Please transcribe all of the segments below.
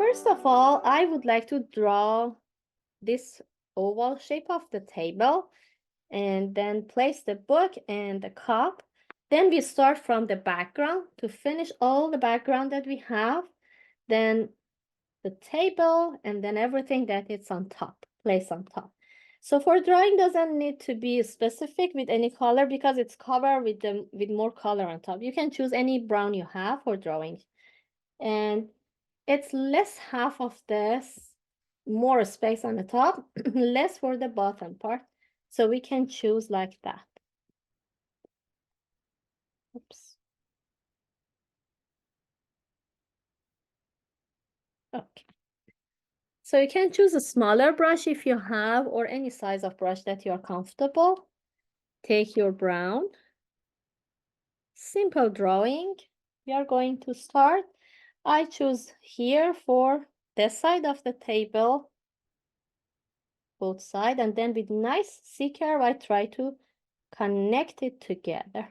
First of all, I would like to draw this oval shape of the table and then place the book and the cup. Then we start from the background to finish all the background that we have. Then the table and then everything that it's on top, place on top. So for drawing doesn't need to be specific with any color because it's covered with more color on top. You can choose any brown you have for drawing. And it's less half of this, more space on the top, less for the bottom part. So we can choose like that. Oops. Okay. So you can choose a smaller brush if you have, or any size of brush that you're comfortable. Take your brown. Simple drawing. We are going to start. I choose here for this side of the table, both sides, and then with nice C curve, I try to connect it together.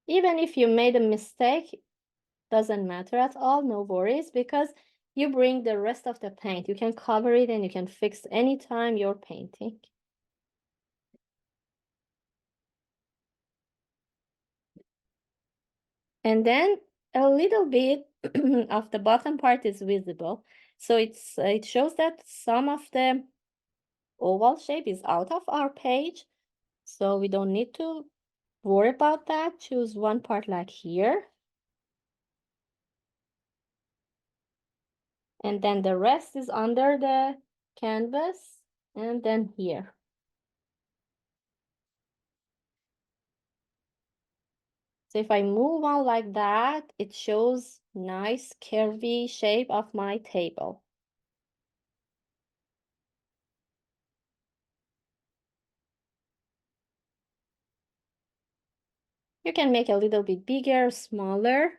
Even if you made a mistake, doesn't matter at all, no worries, because you bring the rest of the paint. You can cover it and you can fix anytime you're painting. And then a little bit of the bottom part is visible. So it shows that some of the oval shape is out of our page. So we don't need to worry about that. Choose one part like here. And then the rest is under the canvas and then here. So if I move on like that, it shows nice curvy shape of my table. You can make a little bit bigger, smaller.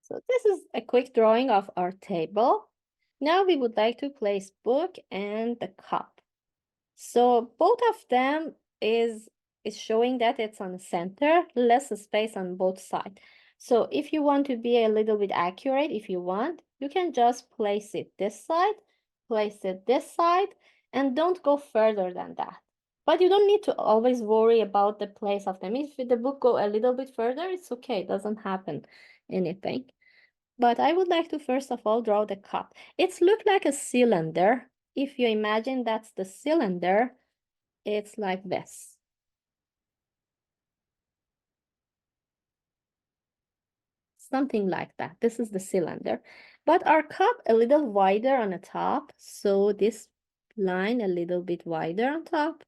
So this is a quick drawing of our table. Now we would like to place book and the cup. So both of them is showing that it's on the center, less space on both sides. So if you want to be a little bit accurate, if you want, you can just place it this side, place it this side, and don't go further than that. But you don't need to always worry about the place of them. If the book go a little bit further, it's okay, it doesn't happen anything. But I would like to first of all draw the cup. It's look like a cylinder. If you imagine that's the cylinder, it's like this. Something like that. This is the cylinder. But our cup a little wider on the top. So this line a little bit wider on top.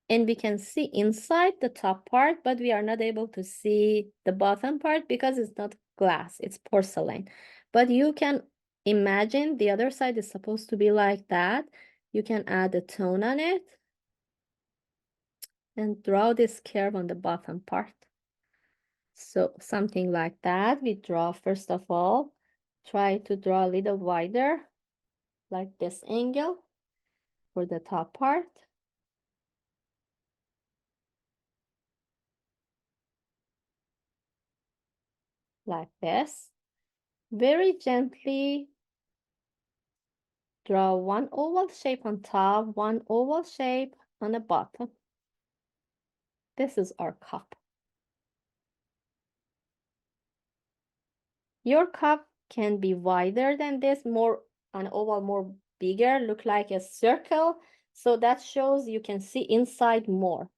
And we can see inside the top part, but we are not able to see the bottom part because it's not glass, it's porcelain. But you can imagine the other side is supposed to be like that. You can add a tone on it and draw this curve on the bottom part. So something like that. We draw first of all, try to draw a little wider, like this angle for the top part. Like this. Very gently draw one oval shape on top, one oval shape on the bottom. This is our cup. Your cup can be wider than this, more an oval, more bigger, look like a circle. So that shows you can see inside more.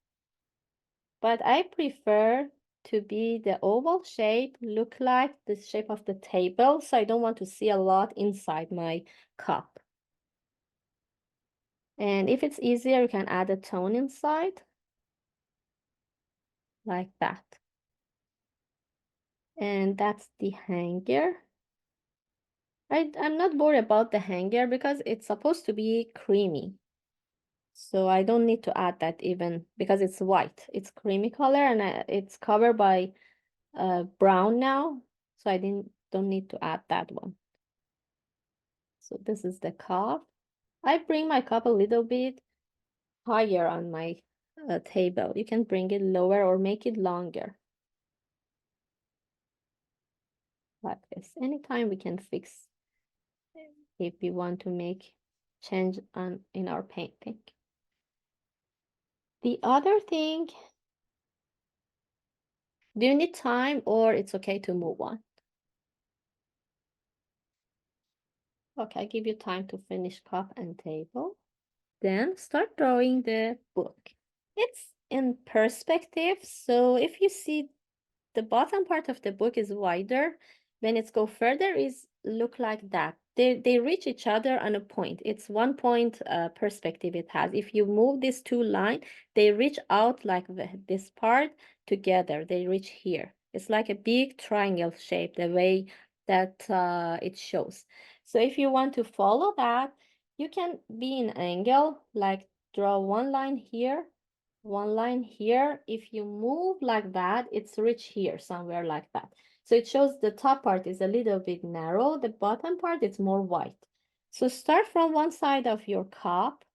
But I prefer to be the oval shape, look like the shape of the table. So I don't want to see a lot inside my cup. And if it's easier, you can add a tone inside. Like that. And that's the hanger. I'm not worried about the hanger because it's supposed to be creamy. So I don't need to add that even because it's white. It's creamy color and it's covered by brown now. So I don't need to add that one. So this is the cup. I bring my cup a little bit higher on my table. You can bring it lower or make it longer. Like this. Anytime we can fix if we want to make change in our painting. The other thing, do you need time or it's okay to move on? Okay, I give you time to finish cup and table. Then start drawing the book. It's in perspective, so if you see the bottom part of the book is wider, when it's go further is look like that. They reach each other on a point. It's 1 point perspective it has. If you move these two lines, they reach out like this part together. They reach here. It's like a big triangle shape, the way that it shows. So if you want to follow that, you can be in angle, like draw one line here, one line here. If you move like that, it's reach here, somewhere like that. So it shows the top part is a little bit narrow, the bottom part is more wide. So start from one side of your cup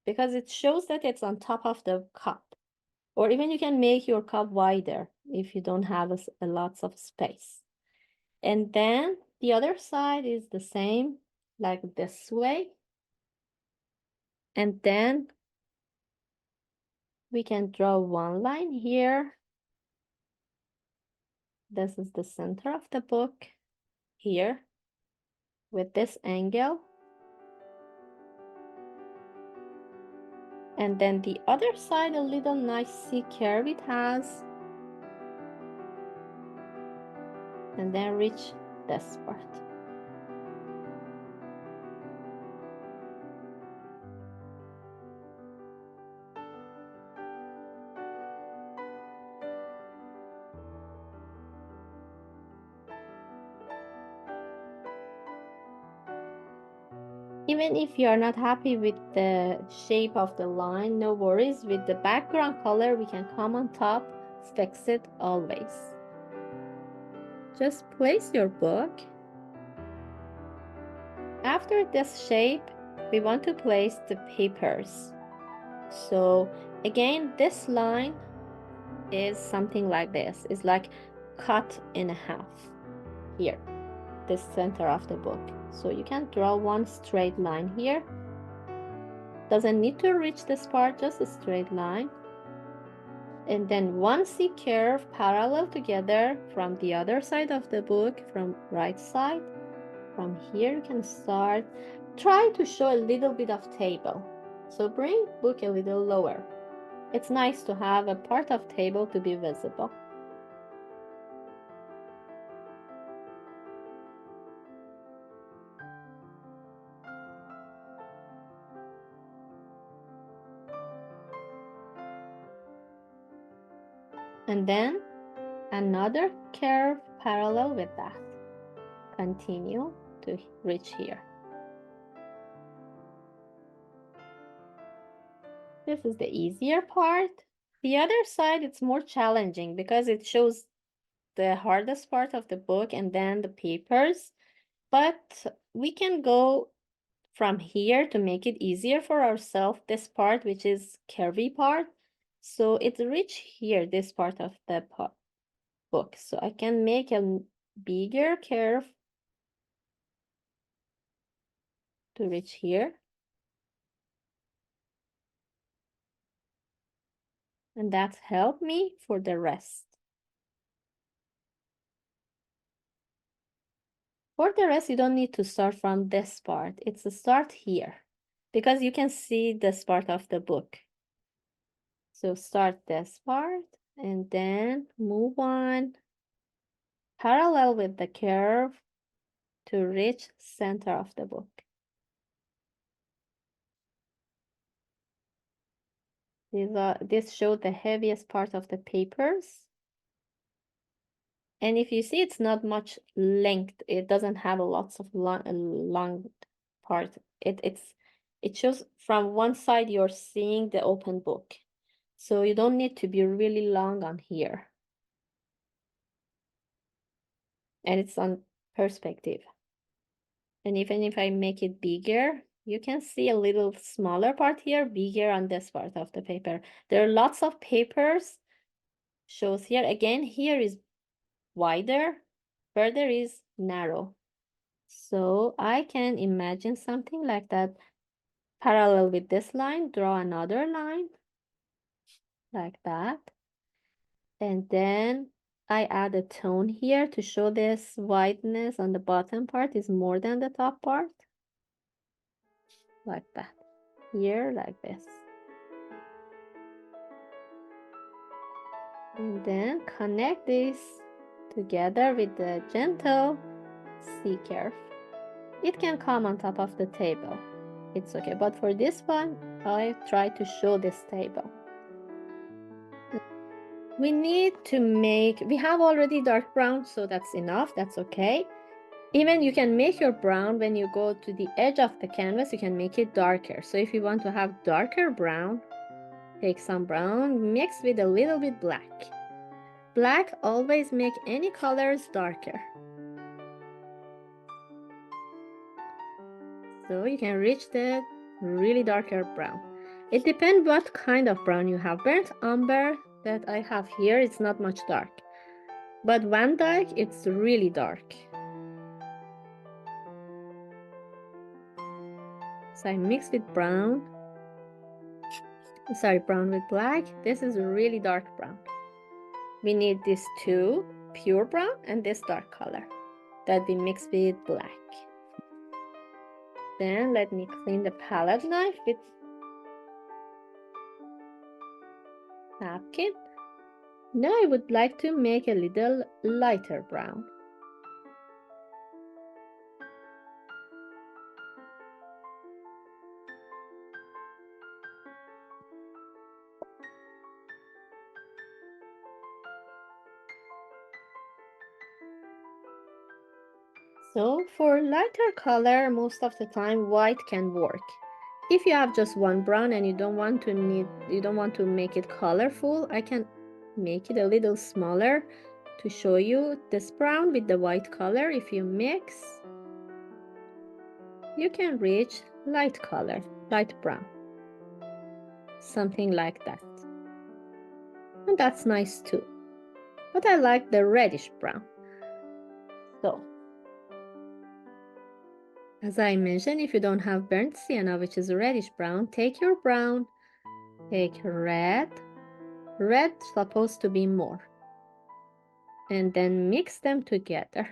because it shows that it's on top of the cup. Or even you can make your cup wider if you don't have a lots of space. And then the other side is the same, like this way. And then we can draw one line here. This is the center of the book here with this angle. And then the other side, a little nice C curve it has. And then reach this part. Even if you are not happy with the shape of the line, no worries. With the background color, we can come on top, fix it always. Just place your book. After this shape, we want to place the papers. So again, this line is something like this. It's like cut in half here, the center of the book. So you can draw one straight line here. Doesn't need to reach this part, just a straight line. And then one C curve parallel together from the other side of the book, from right side. From here you can start. Try to show a little bit of table. So bring book a little lower. It's nice to have a part of table to be visible. And then another curve parallel with that. Continue to reach here. This is the easier part. The other side, it's more challenging because it shows the hardest part of the book and then the papers. But we can go from here to make it easier for ourselves, this part, which is curvy part. So it reach here, this part of the book. So I can make a bigger curve to reach here. And that's helped me for the rest. For the rest, you don't need to start from this part. It's a start here because you can see this part of the book. So start this part and then move on parallel with the curve to reach center of the book. This shows the heaviest part of the papers. And if you see, it's not much length. It doesn't have a lots of long part. It shows from one side you're seeing the open book. So you don't need to be really long on here. And it's on perspective. And even if I make it bigger, You can see a little smaller part here, bigger on this part of the paper. There are lots of papers shows here. Again, here is wider, further is narrow. So I can imagine something like that. Parallel with this line, draw another line like that. And then I add a tone here to show this wideness on the bottom part is more than the top part. Like that. Here, like this. And then connect this together with the gentle C curve. It can come on top of the table. It's okay, but for this one, I try to show this table. We need to make, we have already dark brown, so that's enough, that's okay. Even you can make your brown when you go to the edge of the canvas, you can make it darker. So if you want to have darker brown, take some brown, mix with a little bit black. Black always make any colors darker. So you can reach the really darker brown. It depends what kind of brown you have. Burnt umber that I have here, it's not much dark. But Van Dyke, it's really dark. So I mix with brown. Sorry, brown with black. This is really dark brown. We need these two, pure brown and this dark color that we mix with black. Then let me clean the palette knife with napkin. Now I would like to make a little lighter brown. So for lighter color, most of the time white can work. If you have just one brown and you don't want to make it colorful, I can make it a little smaller to show you this brown with the white color. If you mix, you can reach light color, light brown. Something like that. And that's nice too. But I like the reddish brown. So as I mentioned, if you don't have burnt sienna, which is reddish brown, take your brown, take red, red supposed to be more, and then mix them together.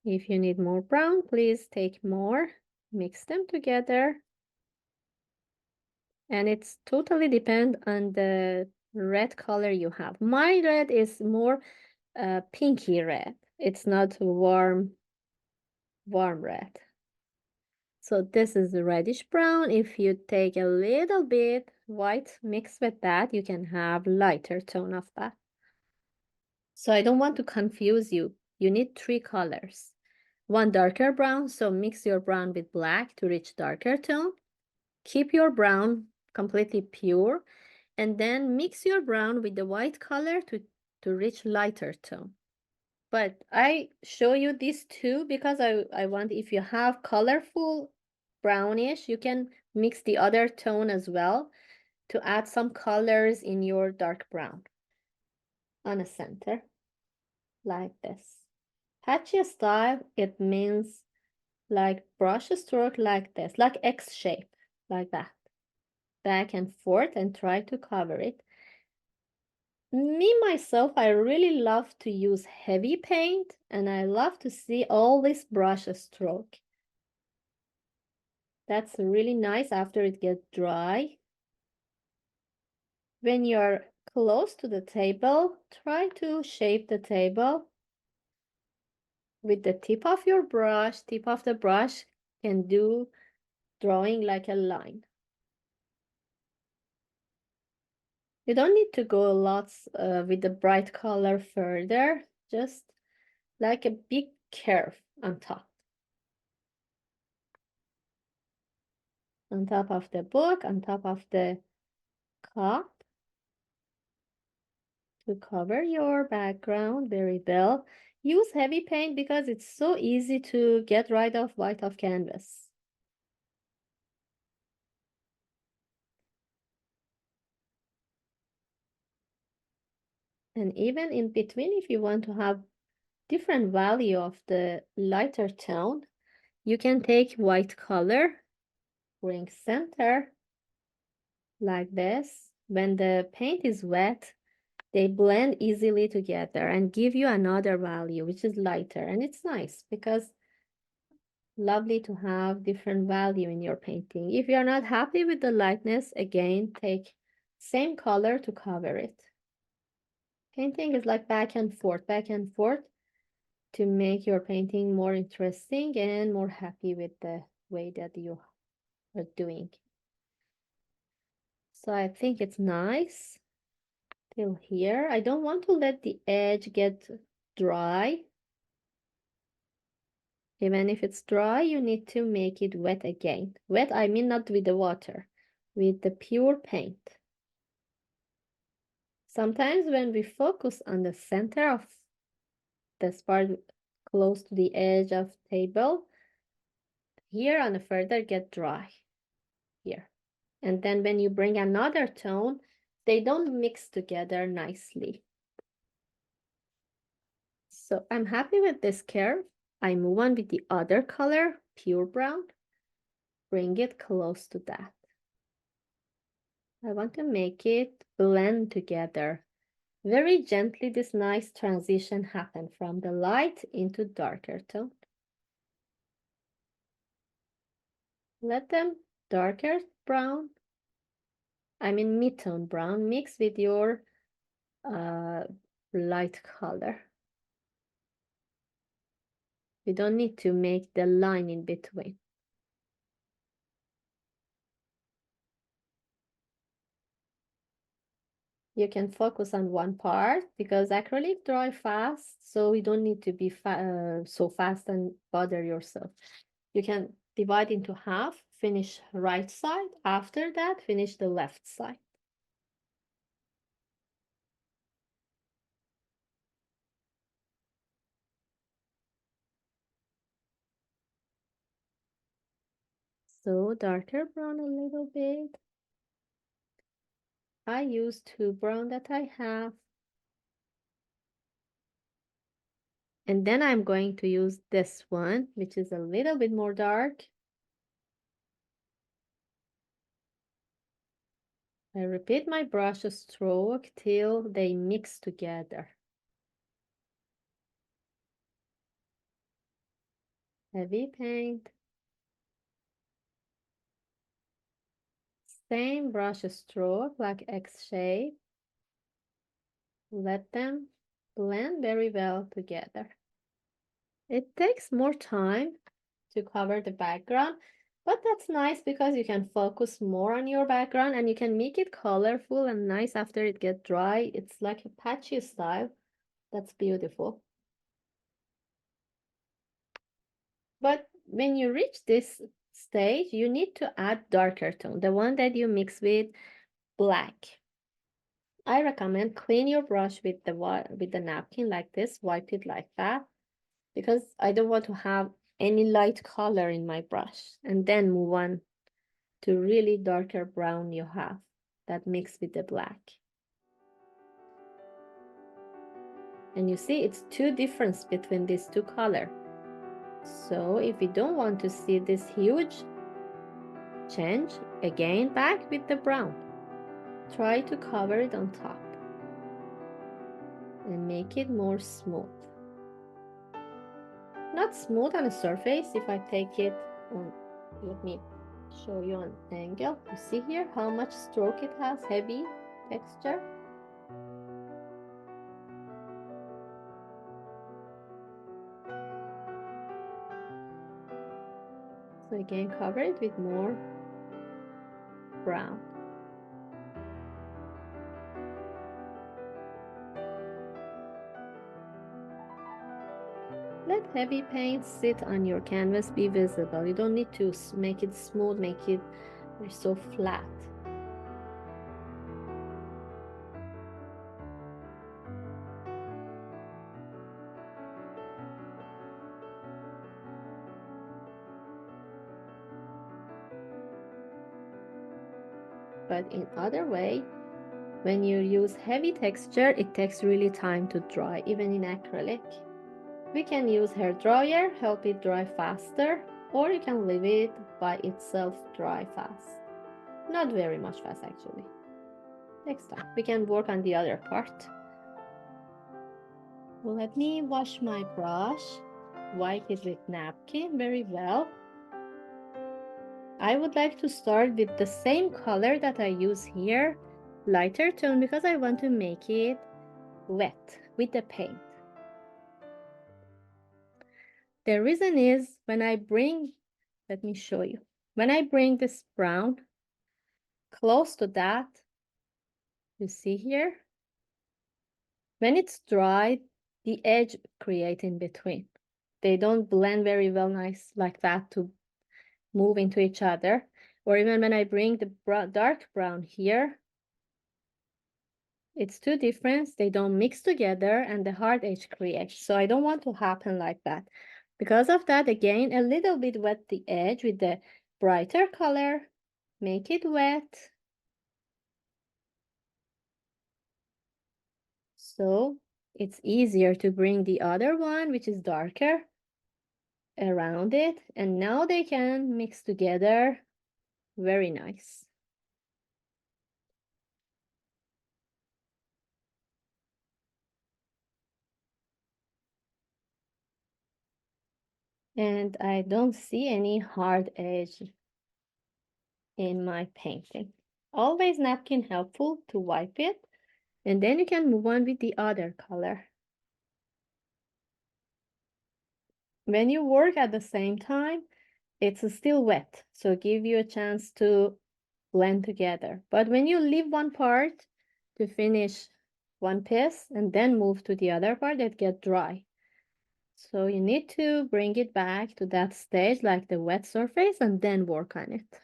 If you need more brown, please take more, mix them together. And it's totally depend on the red color you have. My red is more pinky red. It's not warm red. So this is reddish brown. If you take a little bit white mix with that, you can have lighter tone of that. So I don't want to confuse you. You need three colors. One darker brown, so mix your brown with black to reach darker tone. Keep your brown completely pure, and then mix your brown with the white color to reach lighter tone. But I show you these two because I want, if you have colorful brownish, you can mix the other tone as well to add some colors in your dark brown on a center, like this. Patchy style, it means like brush stroke like this, like X shape, like that. Back and forth and try to cover it. Me, myself, I really love to use heavy paint and I love to see all this brush stroke. That's really nice after it gets dry. When you're close to the table, try to shape the table with the tip of your brush. Tip of the brush can do drawing like a line. You don't need to go lots with the bright color further, just like a big curve on top. On top of the book, on top of the cup, to cover your background very well. Use heavy paint because it's so easy to get rid of white of canvas. And even in between, if you want to have different value of the lighter tone, you can take white color, bring center like this. When the paint is wet, they blend easily together and give you another value, which is lighter. And it's nice because lovely to have different value in your painting. If you're not happy with the lightness, again, take same color to cover it. Painting is like back and forth to make your painting more interesting and more happy with the way that you are doing. So I think it's nice till here. I don't want to let the edge get dry. Even if it's dry, you need to make it wet again. Wet, I mean not with the water, with the pure paint. Sometimes when we focus on the center of this part close to the edge of table, here on the further get dry here. And then when you bring another tone, they don't mix together nicely. So I'm happy with this curve. I move on with the other color, pure brown. Bring it close to that. I want to make it blend together. Very gently, this nice transition happen from the light into darker tone. Let them darker brown, I mean mid-tone brown, mix with your light color. You don't need to make the line in between. You can focus on one part because acrylic dry fast, so you don't need to be so fast and bother yourself. You can divide into half, finish right side. After that, finish the left side. So darker brown a little bit. I use 2 brown that I have. And then I'm going to use this one, which is a little bit more dark. I repeat my brush stroke till they mix together. Heavy paint. Same brush stroke like X shape. Let them blend very well together. It takes more time to cover the background, but that's nice because you can focus more on your background and you can make it colorful and nice after it gets dry. It's like a patchy style. That's beautiful. But when you reach this stage, you need to add darker tone, the one that you mix with black. I recommend clean your brush with the napkin like this, wipe it like that, because I don't want to have any light color in my brush, and then move on to really darker brown you have that mix with the black. And you see it's two difference between these two color. So if you don't want to see this huge change, again back with the brown. Try to cover it on top and make it more smooth. Not smooth on the surface. If I take it on, let me show you an angle. You see here how much stroke it has, heavy texture. So again, cover it with more brown. Let heavy paint sit on your canvas, be visible. You don't need to make it smooth, make it so flat. but in other way, when you use heavy texture, it takes really time to dry, even in acrylic. We can use hair dryer, help it dry faster, or you can leave it by itself dry fast. Not very much fast actually. Next time, we can work on the other part. Let me wash my brush, wipe it with napkin very well. I would like to start with the same color that I use here, lighter tone, because I want to make it wet with the paint. The reason is when I bring, let me show you. When I bring this brown close to that, you see here, when it's dry, the edge create in between. They don't blend very well nice like that to move into each other. Or even when I bring the dark brown here, it's two different, they don't mix together and the hard edge creates. So I don't want to happen like that. Because of that, again, a little bit wet the edge with the brighter color, make it wet. So it's easier to bring the other one, which is darker, around it. And now they can mix together. Very nice. And I don't see any hard edge in my painting. Always napkin helpful to wipe it, and then you can move on with the other color. When you work at the same time, it's still wet, so give you a chance to blend together. But when you leave one part to finish one piece and then move to the other part, it gets dry. So you need to bring it back to that stage, like the wet surface, and then work on it.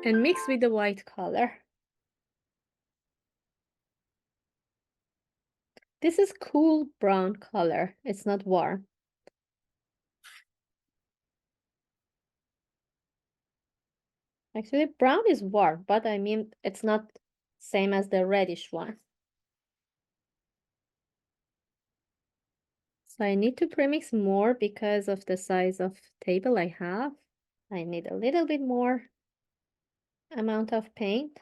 And mix with the white color. This is cool brown color. It's not warm. Actually, brown is warm, but I mean, it's not same as the reddish one. So I need to premix more because of the size of table I have. I need a little bit more amount of paint.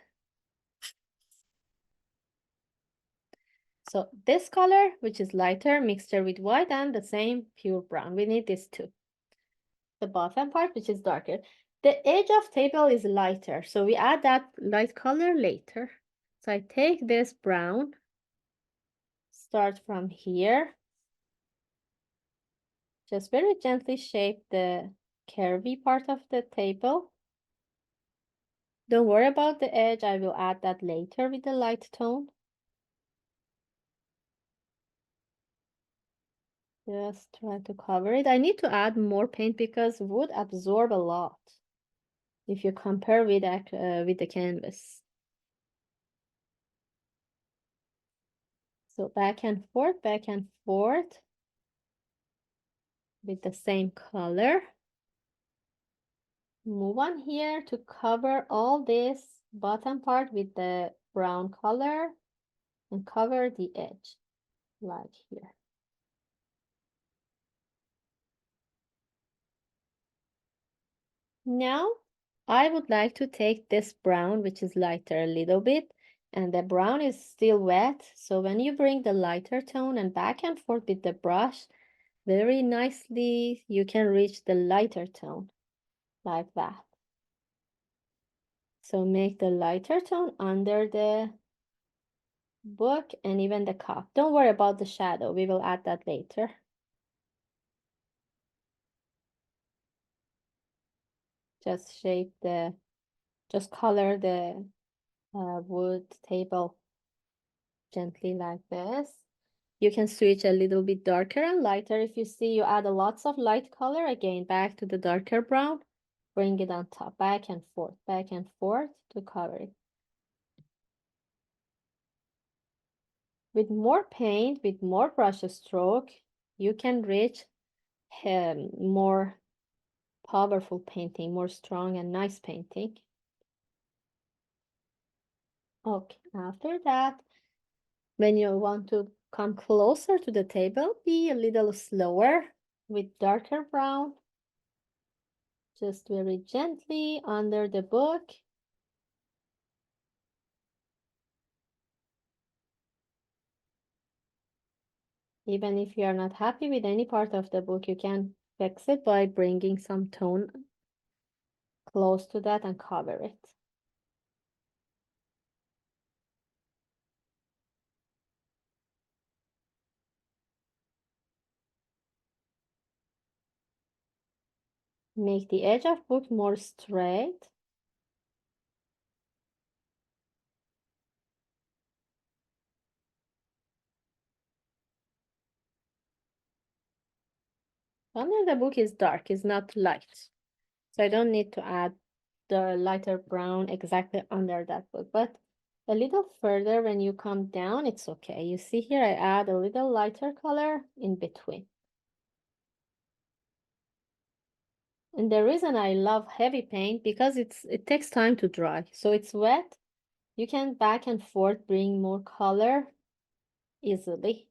So this color, which is lighter, mixture with white and the same pure brown. We need this too. The bottom part, which is darker. The edge of table is lighter, so we add that light color later. So I take this brown, start from here, just very gently shape the curvy part of the table. Don't worry about the edge, I will add that later with the light tone. Just try to cover it. I need to add more paint because wood absorb a lot. if you compare with the canvas. So back and forth with the same color. Move on here to cover all this bottom part with the brown color and cover the edge like here. Now I would like to take this brown, which is lighter a little bit, and the brown is still wet. So when you bring the lighter tone and back and forth with the brush, very nicely you can reach the lighter tone like that. So make the lighter tone under the book and even the cup. Don't worry about the shadow. We will add that later. Just just color the wood table gently like this. You can switch a little bit darker and lighter. If you see you add a lots of light color, again, back to the darker brown, bring it on top, back and forth to cover it. With more paint, with more brush stroke, you can reach more powerful painting, more strong and nice painting. Okay, after that, when you want to come closer to the table, be a little slower with darker brown. Just very gently under the book. Even if you are not happy with any part of the book, you can fix it by bringing some tone close to that and cover it. Make the edge of book more straight. Under the book is dark, it's not light. So I don't need to add the lighter brown exactly under that book, but a little further when you come down, it's okay. You see here, I add a little lighter color in between. And the reason I love heavy paint because it takes time to dry. So it's wet. You can back and forth bring more color easily.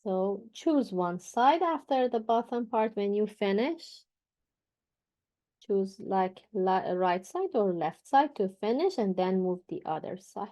So choose one side after the bottom part when you finish. Choose like right side or left side to finish and then move the other side.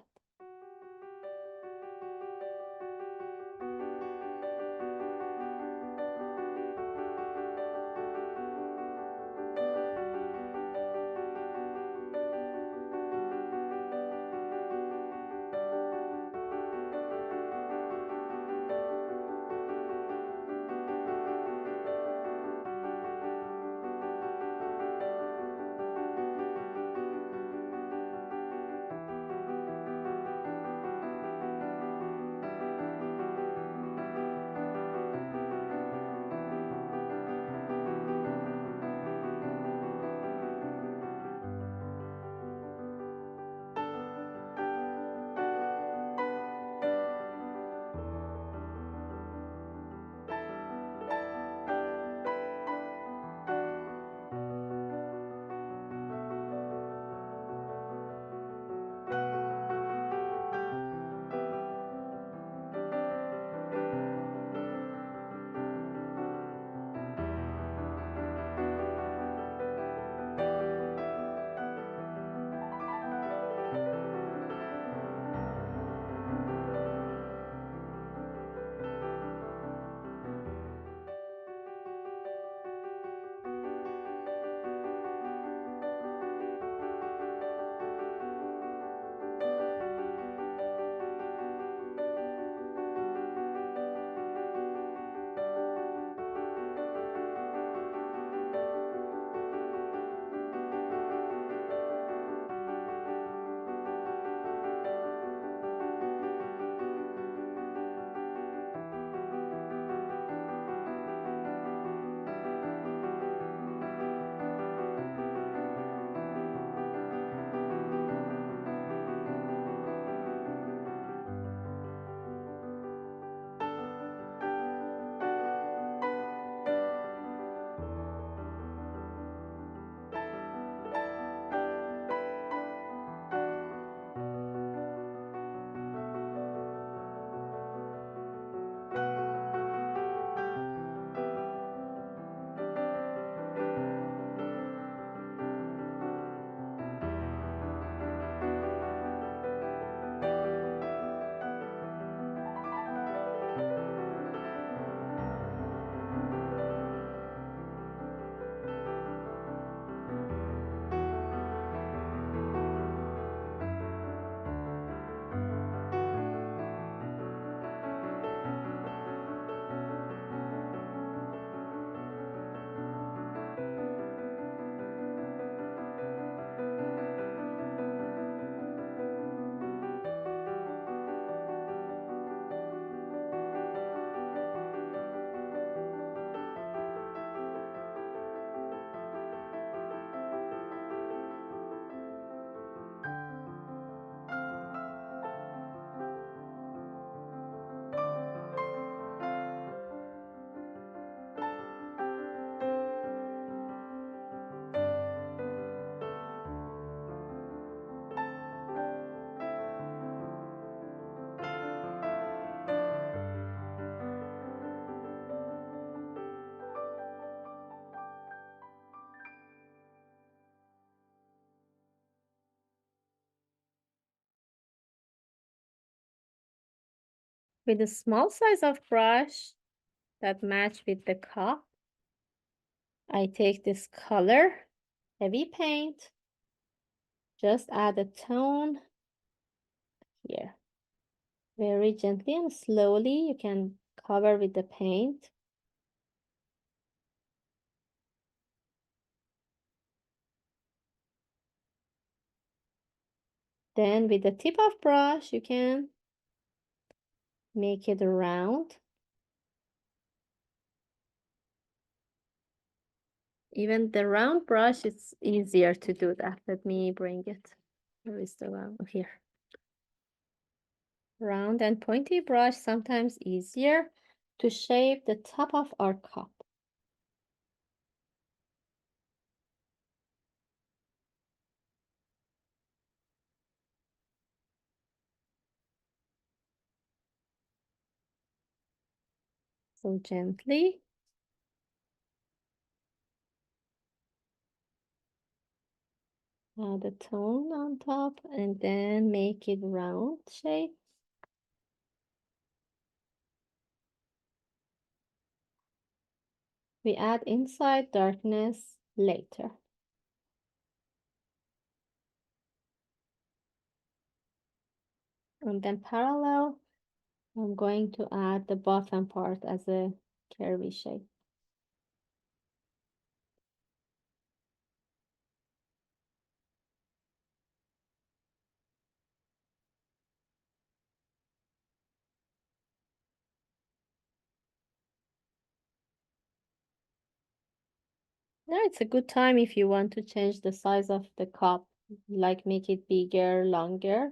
With a small size of brush that match with the cup, I take this color, heavy paint, just add a tone here. Very gently and slowly, you can cover with the paint. Then with the tip of brush, you can make it round. Even the round brush, it's easier to do that. Let me bring it. Where is the round? Oh, here. Round and pointy brush, sometimes easier to shape the top of our cup. So gently. Add a tone on top and then make it round shape. We add inside darkness later. And then parallel, I'm going to add the bottom part as a curvy shape. Now it's a good time if you want to change the size of the cup, like make it bigger, longer.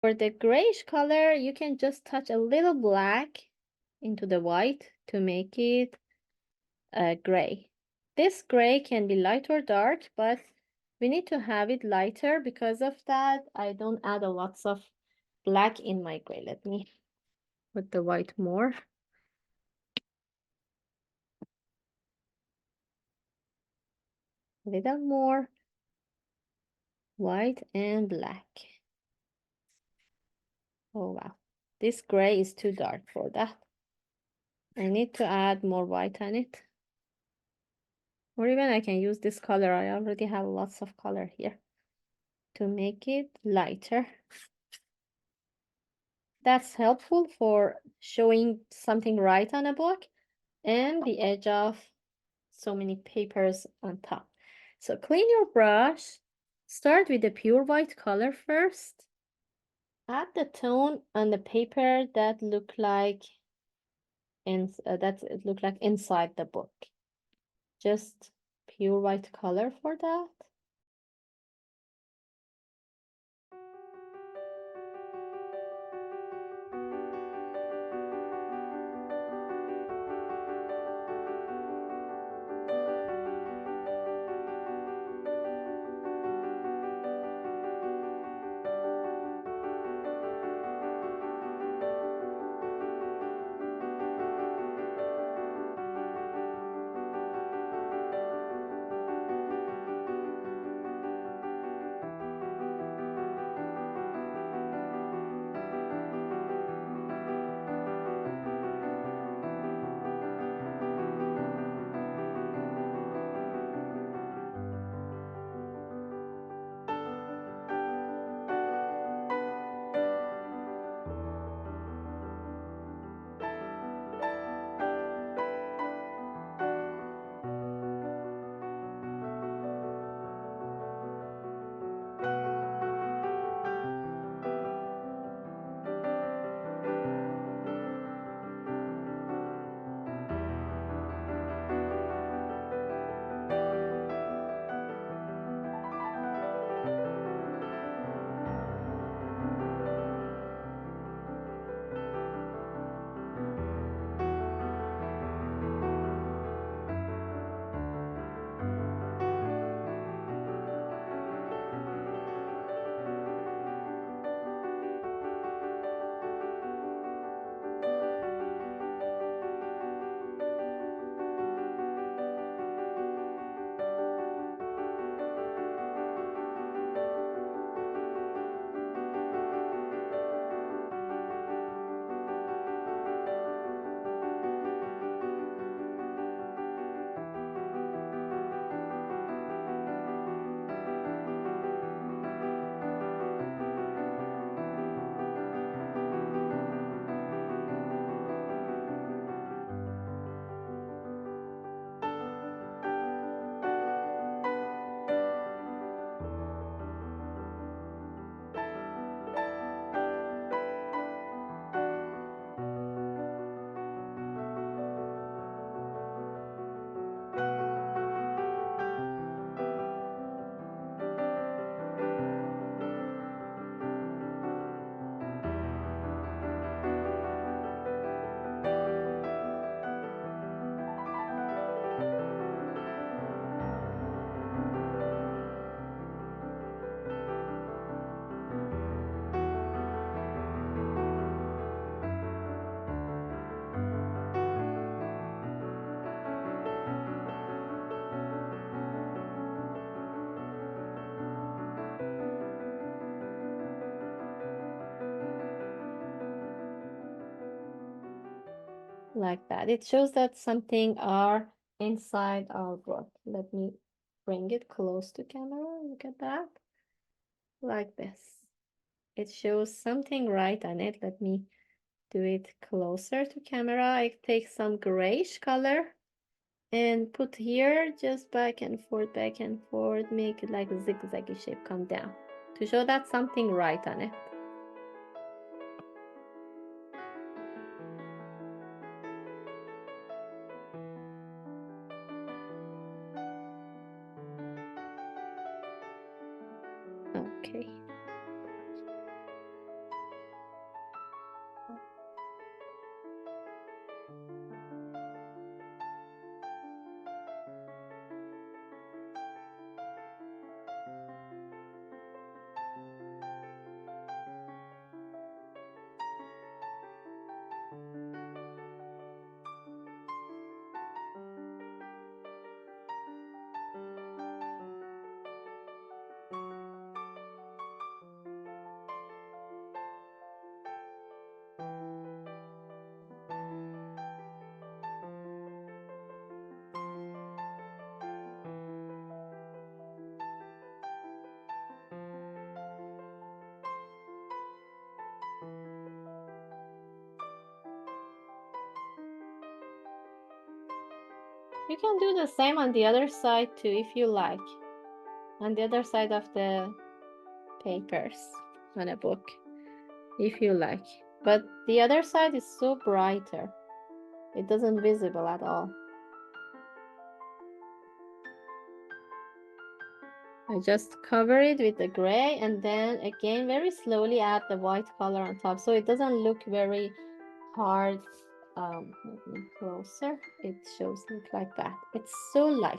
For the grayish color, you can just touch a little black into the white to make it gray. This gray can be light or dark, but We need to have it lighter. Because of that, I don't add a lots of black in my gray. Let me put the white more. A little more white and black. Oh wow, this gray is too dark for that. I need to add more white on it. Or even I can use this color. I already have lots of color here to make it lighter. That's helpful for showing something right on a book and the edge of so many papers on top. So clean your brush. Start with the pure white color first. Add the tone on the paper that look like inside the book. Just pure white color for that. Like that. It shows that something are inside our book. Let me bring it close to camera. Look at that. Like this. It shows something right on it. Let me do it closer to camera. I take some grayish color and put here just back and forth, make it like a zigzaggy shape come down to show that something right on it. Okay. You can do the same on the other side too if you like. On the other side of the papers on a book, if you like. But the other side is so brighter. It doesn't visible at all. I just cover it with the gray and then again very slowly add the white color on top so it doesn't look very hard. Let me closer. It shows look like that. It's so light.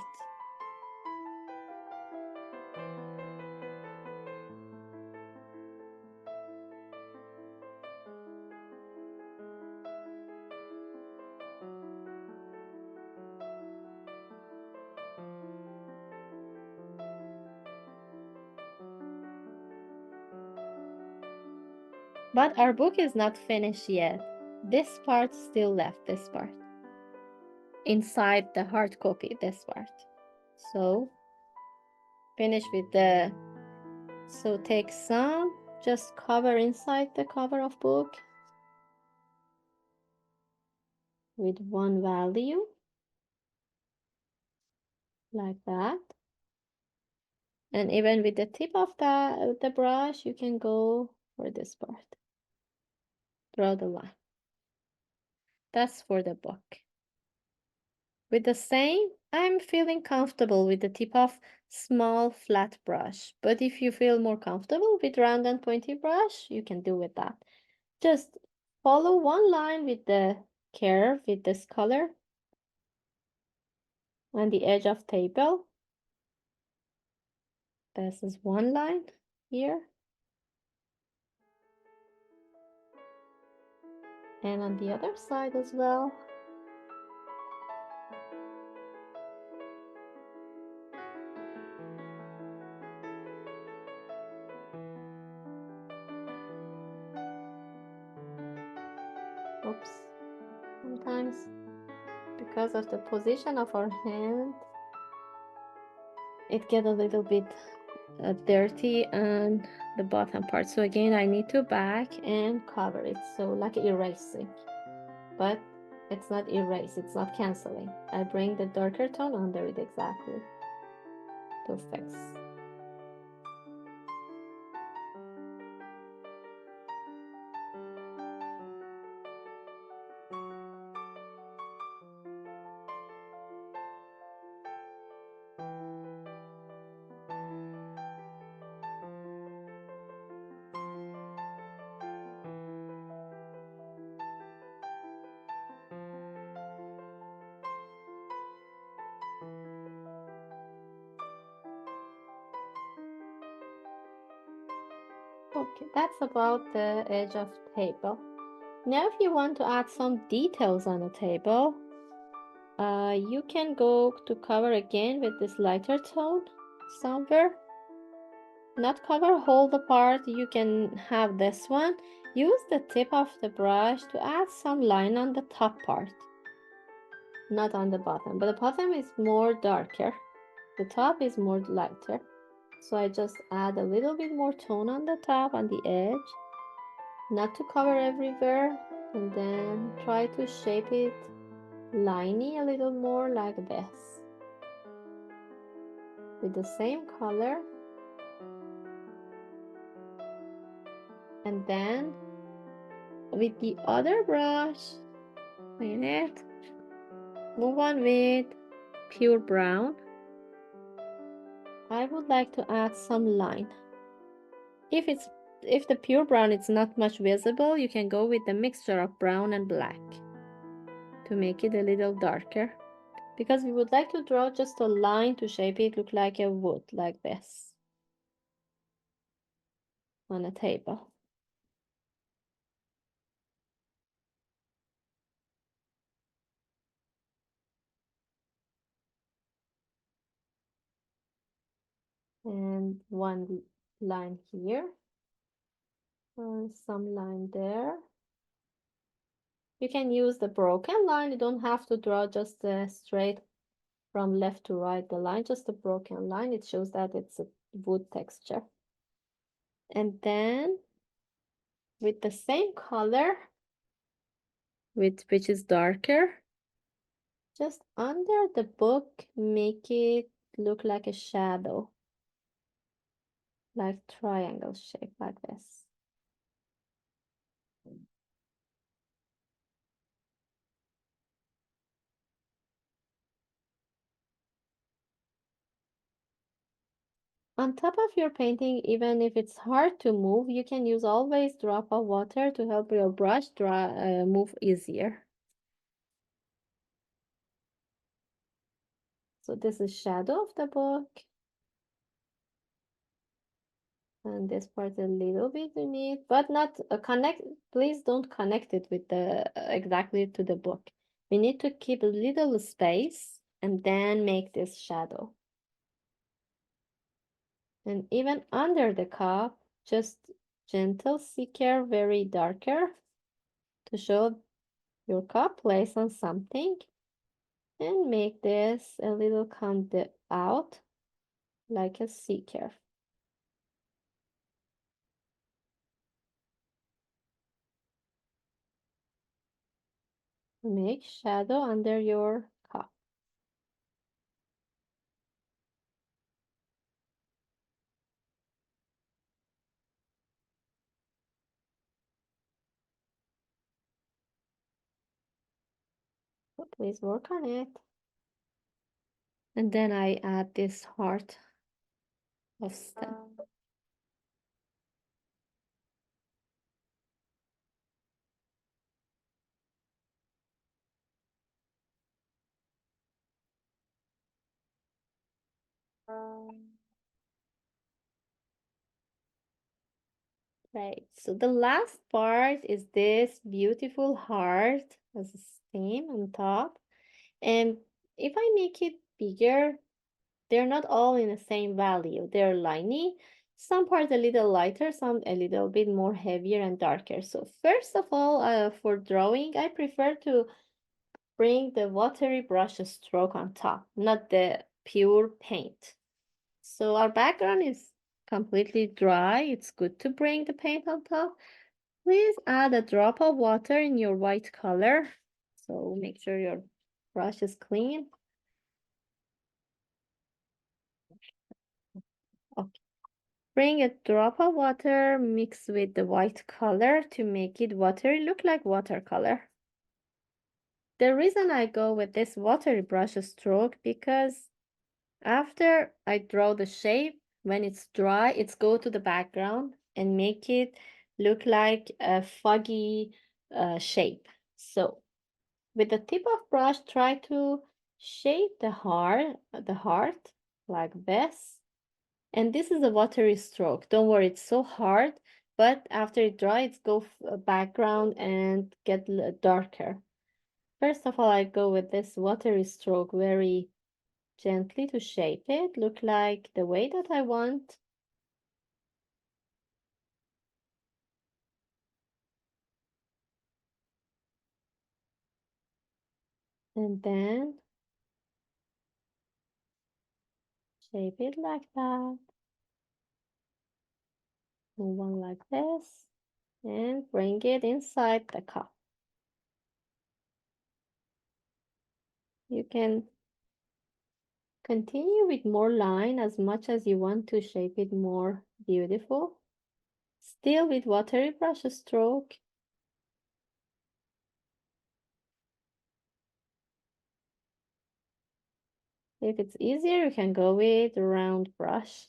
But our book is not finished yet. This part still left, this part. Inside the hard copy, this part. So finish with the, so take some, just cover inside the cover of book with one value, like that. And even with the tip of the brush, you can go for this part. Draw the line. That's for the book. With the same, I'm feeling comfortable with the tip of small flat brush. But if you feel more comfortable with round and pointy brush, you can do with that. Just follow one line with the curve with this color on the edge of table. This is one line here. And on the other side as well. Oops. Sometimes because of the position of our hand, it get a little bit dirty on the bottom part. So again, I need to back and cover it. So like erasing, but it's not erase, it's not canceling. I bring the darker tone under it exactly to fix. Okay, that's about the edge of table. Now if you want to add some details on the table, you can go to cover again with this lighter tone somewhere. Not cover whole the part, you can have this one. Use the tip of the brush to add some line on the top part, not on the bottom, but the bottom is more darker, the top is more lighter. So I just add a little bit more tone on the top, on the edge, not to cover everywhere, and then try to shape it liney a little more like this with the same color. And then with the other brush, clean it, move on with pure brown. I would like to add some line. If the pure brown is not much visible, you can go with the mixture of brown and black to make it a little darker, because we would like to draw just a line to shape it look like a wood, like this on a table. And one line here, and some line there. You can use the broken line. You don't have to draw just a straight from left to right the line, just a broken line. It shows that it's a wood texture. And then with the same color, which is darker, Just under the book, make it look like a shadow, like triangle shape, like this. On top of your painting, even if it's hard to move, you can use always drop of water to help your brush move easier. So this is shadow of the book. And this part a little bit you need, but not connect. Please don't connect it with the exactly to the book. We need to keep a little space and then make this shadow. And even under the cup, just gentle seeker, very darker to show your cup, place on something and make this a little come out like a seeker. Make shadow under your cup. So please work on it. And then I add this heart of stem. Right, so the last part is this beautiful heart as a stem on top. And if I make it bigger, they're not all in the same value. They're liney. Some parts a little lighter, some a little bit more heavier and darker. So first of all, for drawing, I prefer to bring the watery brush stroke on top, not the pure paint. So our background is completely dry. It's good to bring the paint on top. Please add a drop of water in your white color. So make sure your brush is clean. Okay. Bring a drop of water, mix with the white color to make it watery, look like watercolor. The reason I go with this watery brush stroke because after I draw the shape, when it's dry, it's go to the background and make it look like a foggy shape. So with the tip of brush, try to shape the heart like this. And this is a watery stroke. Don't worry, it's so hard, but after it dries, go background and get darker. First of all, I go with this watery stroke very gently to shape it, look like the way that I want. And then shape it like that. And one like this. And bring it inside the cup. You can continue with more line as much as you want to shape it more beautiful. Still with watery brush stroke. If it's easier, you can go with round brush.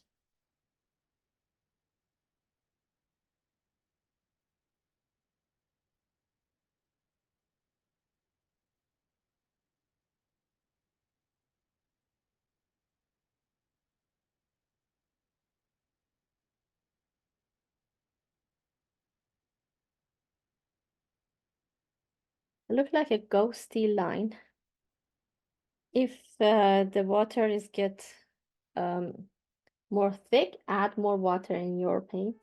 Look like a ghosty line. If the water is get more thick, add more water in your paint.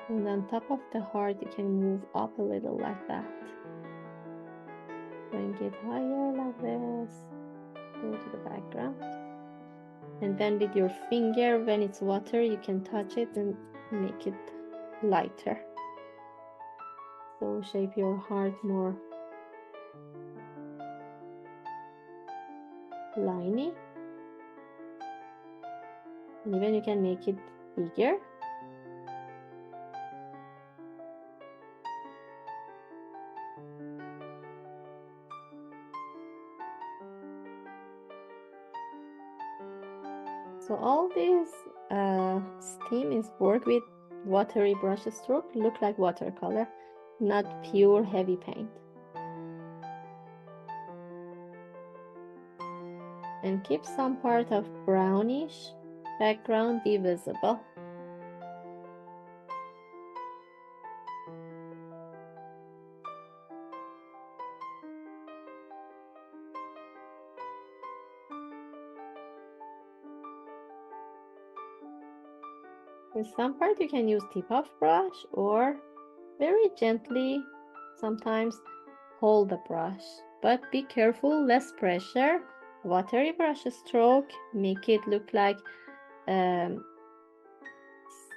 And on top of the heart, you can move up a little like that. Bring it higher like this. Go to the background. And then with your finger, when it's water, you can touch it and make it lighter. So shape your heart more liney. And even you can make it bigger. So all these steam is work with watery brush stroke, look like watercolor, not pure heavy paint. And keep some part of brownish background be visible. With some part you can use tip of brush or very gently sometimes hold the brush, but be careful, less pressure. Watery brush stroke make it look like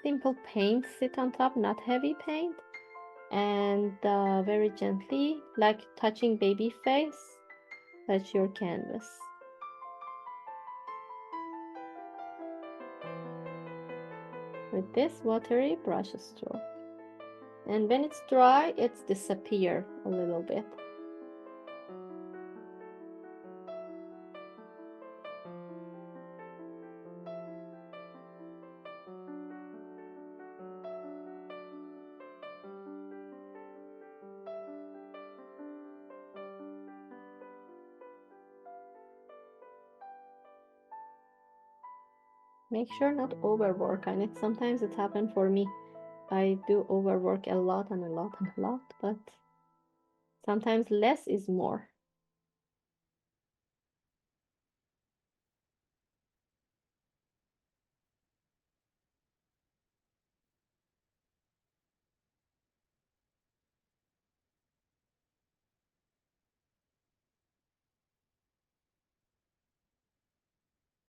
simple paint sit on top, not heavy paint, and very gently, like touching baby face, touch your canvas. With this watery brush stroke. And when it's dry, it's disappear a little bit. Make sure not overwork on it. Sometimes it happens for me. I do overwork a lot and a lot and a lot, but sometimes less is more.